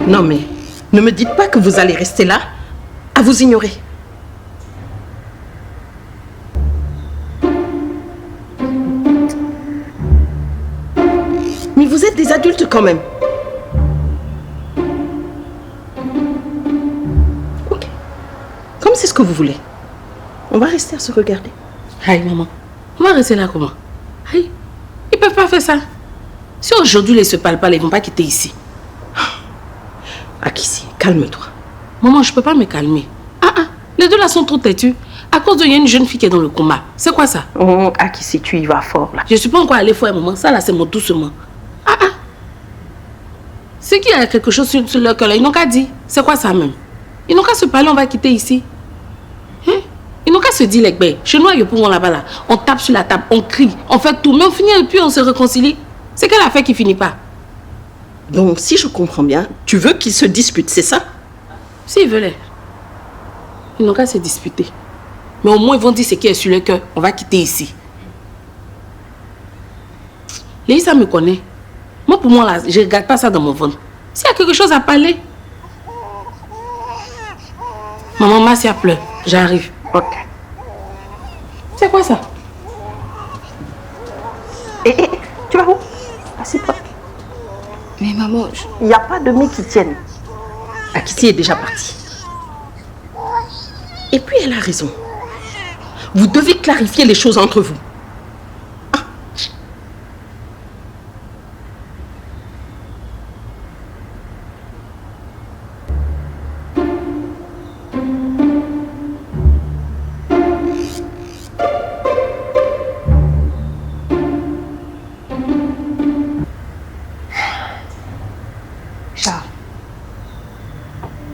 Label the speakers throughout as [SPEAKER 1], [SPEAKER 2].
[SPEAKER 1] Non mais, ne me dites pas que vous allez rester là, à vous ignorer. Mais vous êtes des adultes quand même. Ok. Comme c'est ce que vous voulez. On va rester à se regarder.
[SPEAKER 2] Aïe, maman. On va rester là comment? Aïe. Ils peuvent pas faire ça. Si aujourd'hui ils se parlent pas, ils vont pas quitter ici.
[SPEAKER 1] Akissi, calme-toi.
[SPEAKER 2] Maman, je peux pas me calmer. Les deux là sont trop têtus. À cause d'une jeune fille qui est dans le coma. C'est quoi ça?
[SPEAKER 1] Oh, Akissi, tu y vas fort là.
[SPEAKER 2] Je suis pas encore allée voir maman. Ça là, c'est mon doucement. C'est qu'il y a quelque chose sur leur cœur là. Ils n'ont qu'à dire. C'est quoi ça même? Ils n'ont qu'à se parler, on va quitter ici. Hein? Ils n'ont qu'à se dire les bêtes. Chez nous, il y a pour là-bas là. On tape sur la table, on crie, on fait tout. Mais on finit et puis on se réconcilie. C'est quelle affaire qui finit pas?
[SPEAKER 1] Donc, si je comprends bien, tu veux qu'ils se disputent, c'est ça?
[SPEAKER 2] S'ils veulent. Ils n'ont qu'à se disputer. Mais au moins, ils vont dire ce qui est sur le cœur. On va quitter ici. Léissa me connaît. Moi, pour moi, là, je ne regarde pas ça dans mon ventre. S'il y a quelque chose à parler. Maman, Massia pleure. J'arrive.
[SPEAKER 1] Ok.
[SPEAKER 2] C'est quoi ça?
[SPEAKER 1] Tu vas où? Assieds-toi.
[SPEAKER 3] Mais maman,
[SPEAKER 1] il n'y a pas de mi qui tienne. Akissi est déjà partie. Et puis elle a raison. Vous devez clarifier les choses entre vous.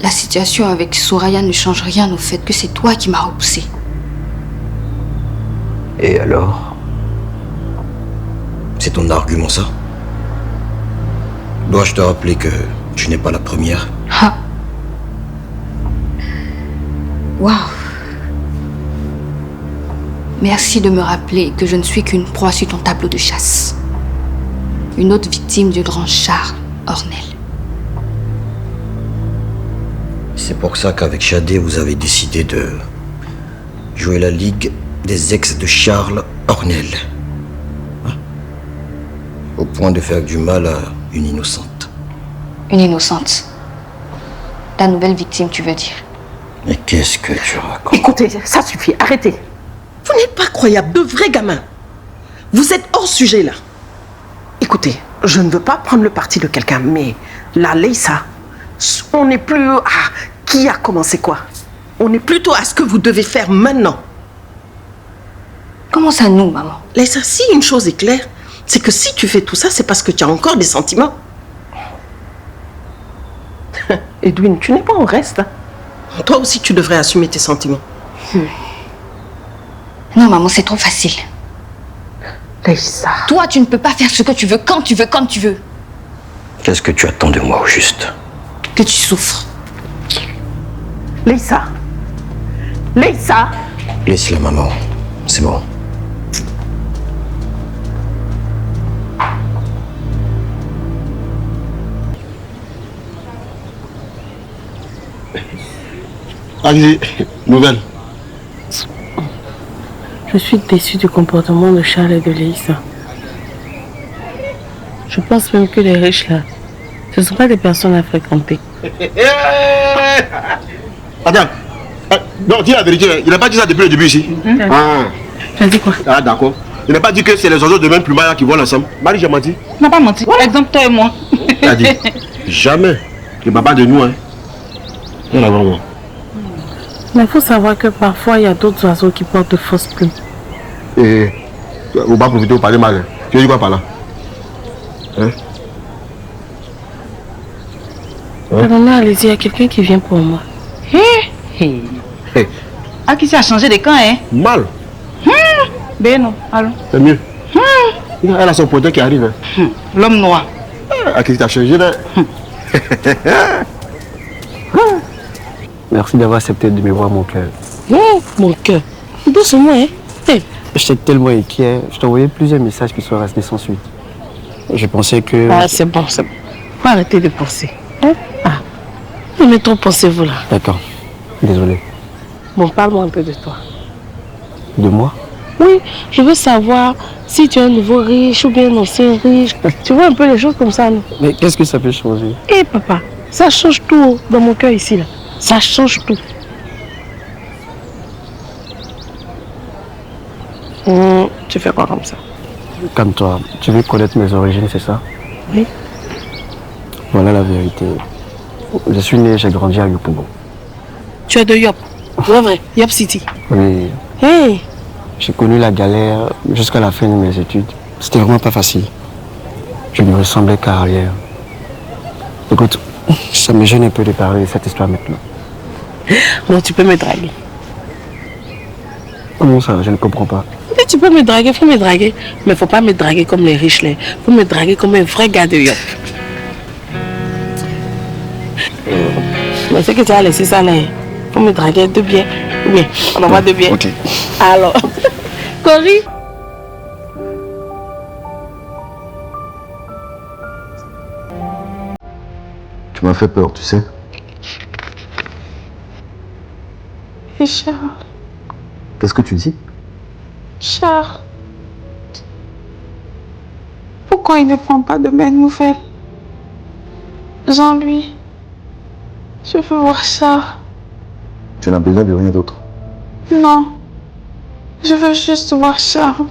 [SPEAKER 3] la situation avec Soraya ne change rien au fait que c'est toi qui m'as repoussé.
[SPEAKER 4] Et alors? C'est ton argument, ça? Dois-je te rappeler que tu n'es pas la première?
[SPEAKER 3] Ah. Waouh. Merci de me rappeler que je ne suis qu'une proie sur ton tableau de chasse. Une autre victime du grand Charles Ornel.
[SPEAKER 4] C'est pour ça qu'avec Shadé, vous avez décidé de jouer la ligue des ex de Charles Ornel. Hein? Au point de faire du mal à une innocente.
[SPEAKER 3] Une innocente. Ta nouvelle victime, tu veux dire?
[SPEAKER 4] Mais qu'est-ce que tu racontes?
[SPEAKER 1] Écoutez, ça suffit, arrêtez. Vous n'êtes pas croyable, de vrais gamins. Vous êtes hors sujet là. Écoutez, je ne veux pas prendre le parti de quelqu'un, mais là, Léissa, on n'est plus à qui a commencé quoi. On est plutôt à ce que vous devez faire maintenant.
[SPEAKER 3] Comment ça, nous, maman?
[SPEAKER 1] Léissa, si une chose est claire, c'est que si tu fais tout ça, c'est parce que tu as encore des sentiments. Edwin, tu n'es pas en reste. Hein? Toi aussi, tu devrais assumer tes sentiments.
[SPEAKER 3] Non, maman, c'est trop facile.
[SPEAKER 1] Léissa.
[SPEAKER 3] Toi, tu ne peux pas faire ce que tu veux, quand tu veux, comme tu veux.
[SPEAKER 4] Qu'est-ce que tu attends de moi, au juste?
[SPEAKER 3] Que tu souffres.
[SPEAKER 1] Léissa. Léissa.
[SPEAKER 4] Laisse la maman. C'est bon.
[SPEAKER 5] Allez, nouvelle.
[SPEAKER 2] Je suis déçue du comportement de Charles et de Léissa. Je pense même que les riches là, ce ne sont pas des personnes à fréquenter.
[SPEAKER 5] Attends. Non, dis la vérité, il n'a pas dit ça depuis le début ici.
[SPEAKER 2] Tu as dit quoi?
[SPEAKER 5] Ah, d'accord. Il n'a pas dit que c'est les oiseaux de même plumage qui volent ensemble. Marie, j'ai menti.
[SPEAKER 6] Tu n'as pas menti. Exemple, toi et moi.
[SPEAKER 5] Il a dit, jamais. Le papa de nous, hein. Rien à voir, moi.
[SPEAKER 2] Mais il faut savoir que parfois il y a d'autres oiseaux qui portent de fausses plumes.
[SPEAKER 5] Et on va profiter pour parler mal. Tu veux dire quoi par là? Hein?
[SPEAKER 2] Allez-y, il y a quelqu'un qui vient pour moi.
[SPEAKER 6] Ah, qui s'est changé de camp, hein?
[SPEAKER 5] Mal.
[SPEAKER 6] Ben non, allons.
[SPEAKER 5] C'est mieux. Elle a son poteau qui arrive. Hein.
[SPEAKER 6] L'homme noir.
[SPEAKER 5] Ah, qui t'a changé là?
[SPEAKER 7] Merci d'avoir accepté de me voir, mon cœur.
[SPEAKER 2] Oh, mon cœur. Doucement, hein? Hey.
[SPEAKER 7] J'étais tellement inquiet. Je t'ai envoyé plusieurs messages qui sont restés sans suite. Je pensais que...
[SPEAKER 2] Ah, c'est bon, c'est bon. Faut arrêter de penser. Hein? Ah. Combien de temps pensez-vous là?
[SPEAKER 7] D'accord. Désolé.
[SPEAKER 2] Bon, parle-moi un peu de toi.
[SPEAKER 7] De moi?
[SPEAKER 2] Oui, je veux savoir si tu es un nouveau riche ou bien un ancien riche. Tu vois un peu les choses comme ça, non?
[SPEAKER 7] Mais qu'est-ce que ça peut changer?
[SPEAKER 2] Eh papa, ça change tout dans mon cœur ici là. Ça change tout. Tu fais quoi comme ça?
[SPEAKER 7] Comme toi, tu veux connaître mes origines, c'est ça?
[SPEAKER 2] Oui.
[SPEAKER 7] Voilà la vérité. Je suis né, j'ai grandi à Yopougon.
[SPEAKER 2] Tu es de Yop. C'est vrai, Yop City.
[SPEAKER 7] Oui.
[SPEAKER 2] Hey!
[SPEAKER 7] J'ai connu la galère jusqu'à la fin de mes études. C'était vraiment pas facile. Je ne ressemblais qu'à rien. Écoute, ça me gêne un peu de parler de cette histoire maintenant.
[SPEAKER 2] Bon, tu peux me draguer.
[SPEAKER 7] Comment ça? Je ne comprends pas.
[SPEAKER 2] Mais tu peux me draguer, faut me draguer. Mais faut pas me draguer comme les riches là. Faut me draguer comme un vrai gars de Yop. Mais c'est que tu as laissé ça là. Faut me draguer de bien. Ou bien, on envoie de bien.
[SPEAKER 7] Ok.
[SPEAKER 2] Alors, Cory.
[SPEAKER 5] Tu m'as fait peur, tu sais.
[SPEAKER 8] Et Charles,
[SPEAKER 5] Qu'est-ce que tu dis?
[SPEAKER 8] Charles, pourquoi il ne prend pas de mes nouvelles? Jean-Louis, je veux voir Charles.
[SPEAKER 5] Tu n'as besoin de rien d'autre.
[SPEAKER 8] Non, je veux juste voir Charles.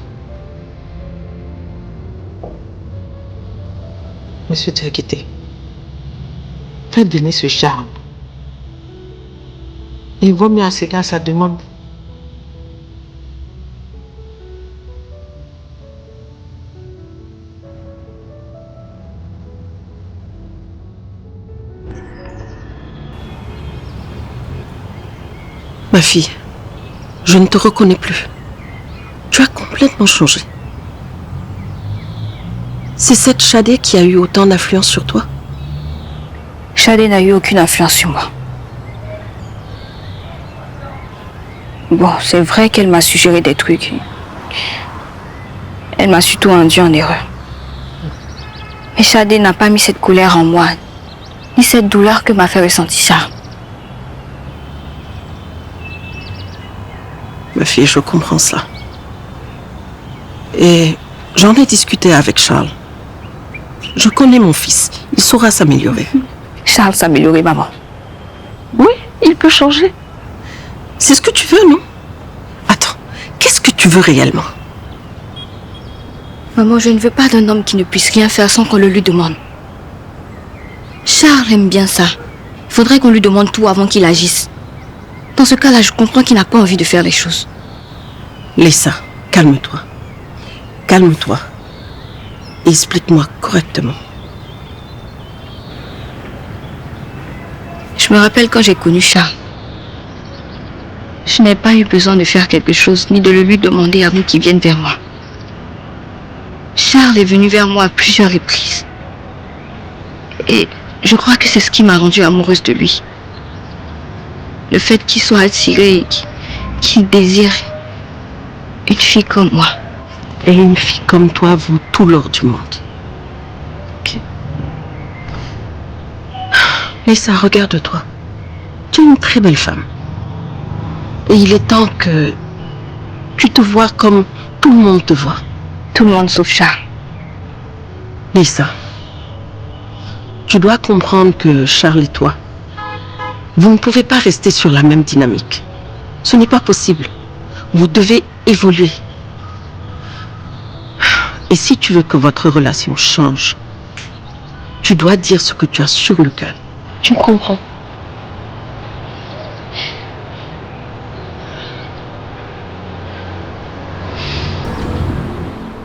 [SPEAKER 1] Monsieur Diakité, faites donner ce charme. Il vaut mieux accéder à sa demande. Ma fille, je ne te reconnais plus. Tu as complètement changé. C'est cette Chadé qui a eu autant d'influence sur toi?
[SPEAKER 3] Chadé n'a eu aucune influence sur moi. Bon, c'est vrai qu'elle m'a suggéré des trucs. Elle m'a surtout induit en erreur. Mais Chadé n'a pas mis cette colère en moi, ni cette douleur que m'a fait ressentir Charles.
[SPEAKER 1] Ma fille, je comprends ça. Et j'en ai discuté avec Charles. Je connais mon fils. Il saura s'améliorer.
[SPEAKER 3] Charles s'améliorer, maman.
[SPEAKER 1] Oui, il peut changer. C'est ce que tu veux, non? Attends, qu'est-ce que tu veux réellement?
[SPEAKER 3] Maman, je ne veux pas d'un homme qui ne puisse rien faire sans qu'on le lui demande. Charles aime bien ça. Il faudrait qu'on lui demande tout avant qu'il agisse. Dans ce cas-là, je comprends qu'il n'a pas envie de faire les choses.
[SPEAKER 1] Lisa, calme-toi. Calme-toi. Explique-moi correctement.
[SPEAKER 3] Je me rappelle quand j'ai connu Charles. Je n'ai pas eu besoin de faire quelque chose, ni de le lui demander avant qu'il vienne vers moi. Charles est venu vers moi à plusieurs reprises. Et je crois que c'est ce qui m'a rendue amoureuse de lui. Le fait qu'il soit attiré, qu'il désire une fille comme moi.
[SPEAKER 1] Et une fille comme toi vaut tout l'or du monde. Ok. Lisa, regarde-toi. Tu es une très belle femme. Et il est temps que tu te vois comme tout le monde te voit.
[SPEAKER 3] Tout le monde sauf Charles.
[SPEAKER 1] Lisa, tu dois comprendre que Charles et toi, vous ne pouvez pas rester sur la même dynamique. Ce n'est pas possible. Vous devez évoluer. Et si tu veux que votre relation change, tu dois dire ce que tu as sur le cœur. Tu comprends?